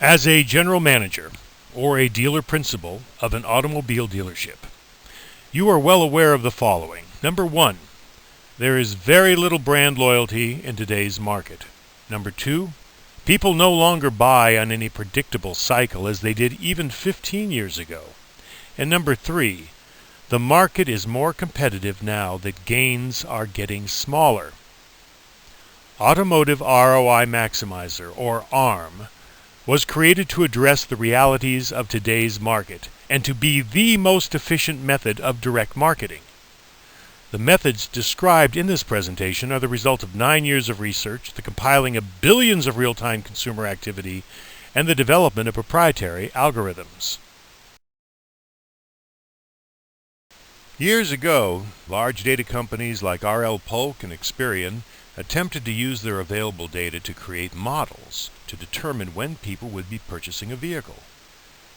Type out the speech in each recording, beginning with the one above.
As a general manager or a dealer principal of an automobile dealership, you are well aware of the following. Number one, there is very little brand loyalty in today's market. Number two, people no longer buy on any predictable cycle as they did even 15 years ago. And number three, the market is more competitive now that gains are getting smaller. Automotive ROI Maximizer, or ARM, was created to address the realities of today's market and to be the most efficient method of direct marketing. The methods described in this presentation are the result of 9 years of research, the compiling of billions of real-time consumer activity, and the development of proprietary algorithms. Years ago, large data companies like RL Polk and Experian attempted to use their available data to create models to determine when people would be purchasing a vehicle.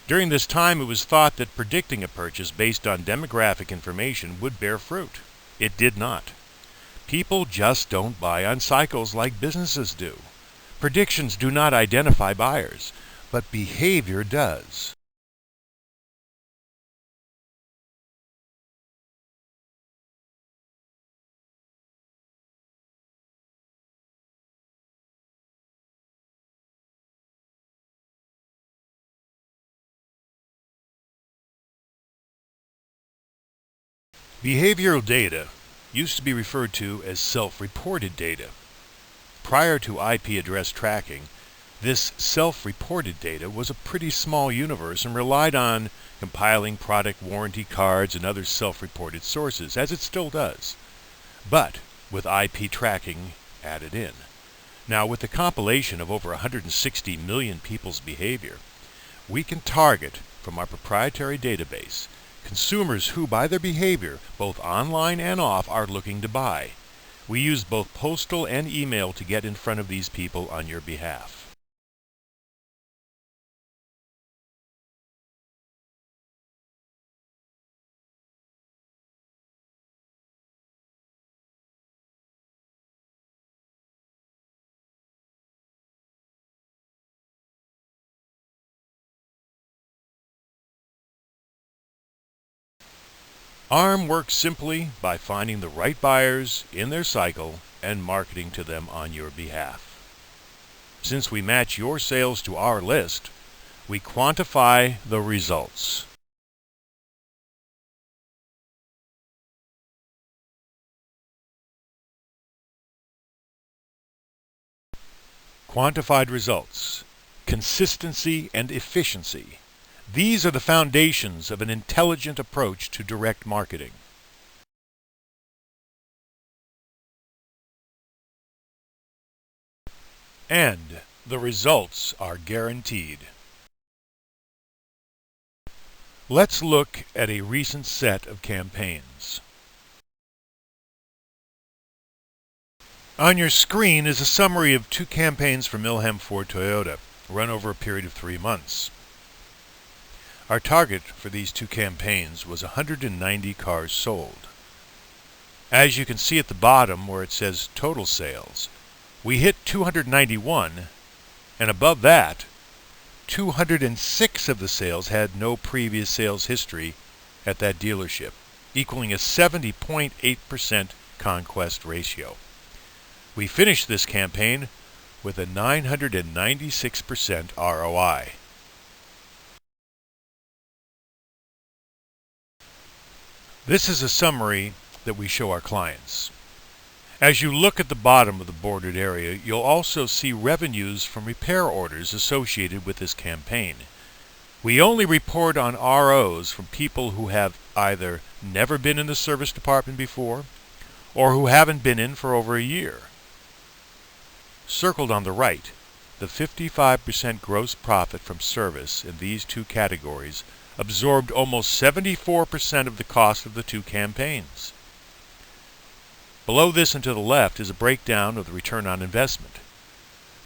During this time, it was thought that predicting a purchase based on demographic information would bear fruit. It did not. People just don't buy on cycles like businesses do. Predictions do not identify buyers, but behavior does. Behavioral data used to be referred to as self-reported data. Prior to IP address tracking, this self-reported data was a pretty small universe and relied on compiling product warranty cards and other self-reported sources, as it still does, but with IP tracking added in. Now, with the compilation of over 160 million people's behavior, we can target from our proprietary database consumers who, by their behavior, both online and off, are looking to buy. We use both postal and email to get in front of these people on your behalf. ARM works simply by finding the right buyers in their cycle and marketing to them on your behalf. Since we match your sales to our list, we quantify the results. Quantified results, consistency and efficiency. These are the foundations of an intelligent approach to direct marketing. And the results are guaranteed. Let's look at a recent set of campaigns. On your screen is a summary of 2 campaigns from Milham Ford Toyota, run over a period of 3 months. Our target for these 2 campaigns was 190 cars sold. As you can see at the bottom where it says total sales, we hit 291, and above that, 206 of the sales had no previous sales history at that dealership, equaling a 70.8% conquest ratio. We finished this campaign with a 996% ROI. This is a summary that we show our clients. As you look at the bottom of the bordered area, you'll also see revenues from repair orders associated with this campaign. We only report on ROs from people who have either never been in the service department before or who haven't been in for over a year. Circled on the right, the 55% gross profit from service in these 2 categories absorbed almost 74% of the cost of the 2 campaigns. Below this and to the left is a breakdown of the return on investment.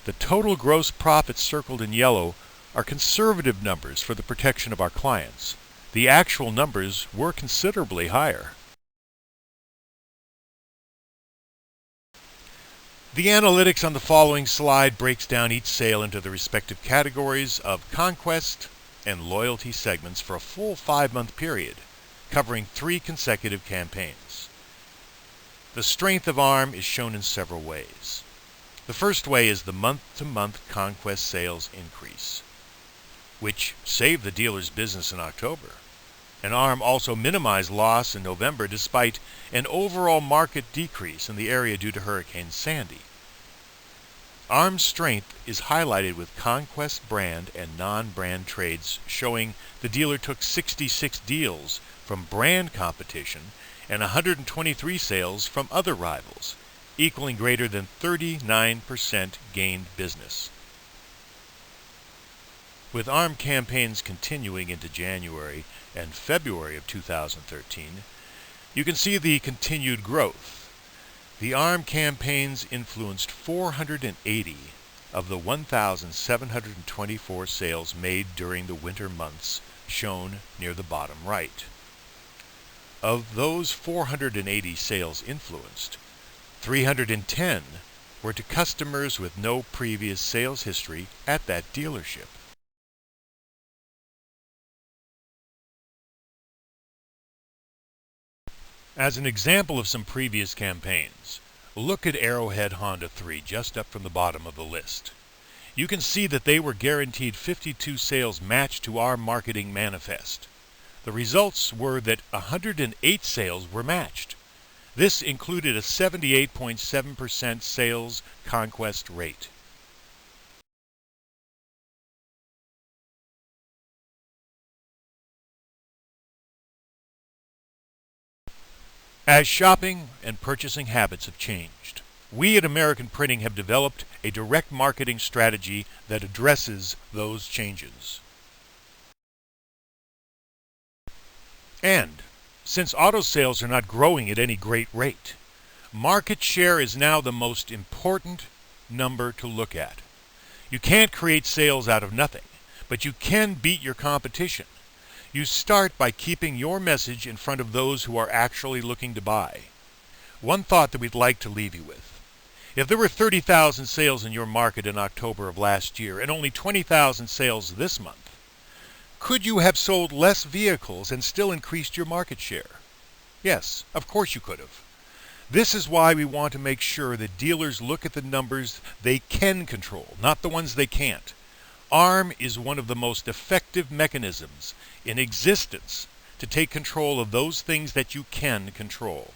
The total gross profits circled in yellow are conservative numbers for the protection of our clients. The actual numbers were considerably higher. The analytics on the following slide breaks down each sale into the respective categories of conquest and loyalty segments for a full 5-month period, covering 3 consecutive campaigns. The strength of ARM is shown in several ways. The first way is the month-to-month conquest sales increase, which saved the dealer's business in October. And ARM also minimized loss in November despite an overall market decrease in the area due to Hurricane Sandy. ARM's strength is highlighted with conquest brand and non-brand trades, showing the dealer took 66 deals from brand competition and 123 sales from other rivals, equaling greater than 39% gained business. With ARM campaigns continuing into January and February of 2013, you can see the continued growth. The ARM campaigns influenced 480 of the 1,724 sales made during the winter months, shown near the bottom right. Of those 480 sales influenced, 310 were to customers with no previous sales history at that dealership. As an example of some previous campaigns, look at Arrowhead Honda 3 just up from the bottom of the list. You can see that they were guaranteed 52 sales matched to our marketing manifest. The results were that 108 sales were matched. This included a 78.7% sales conquest rate. As shopping and purchasing habits have changed, we at American Printing have developed a direct marketing strategy that addresses those changes. And since auto sales are not growing at any great rate, market share is now the most important number to look at. You can't create sales out of nothing, but you can beat your competition. You start by keeping your message in front of those who are actually looking to buy. One thought that we'd like to leave you with. If there were 30,000 sales in your market in October of last year and only 20,000 sales this month, could you have sold less vehicles and still increased your market share? Yes, of course you could have. This is why we want to make sure that dealers look at the numbers they can control, not the ones they can't. ARM is one of the most effective mechanisms in existence to take control of those things that you can control.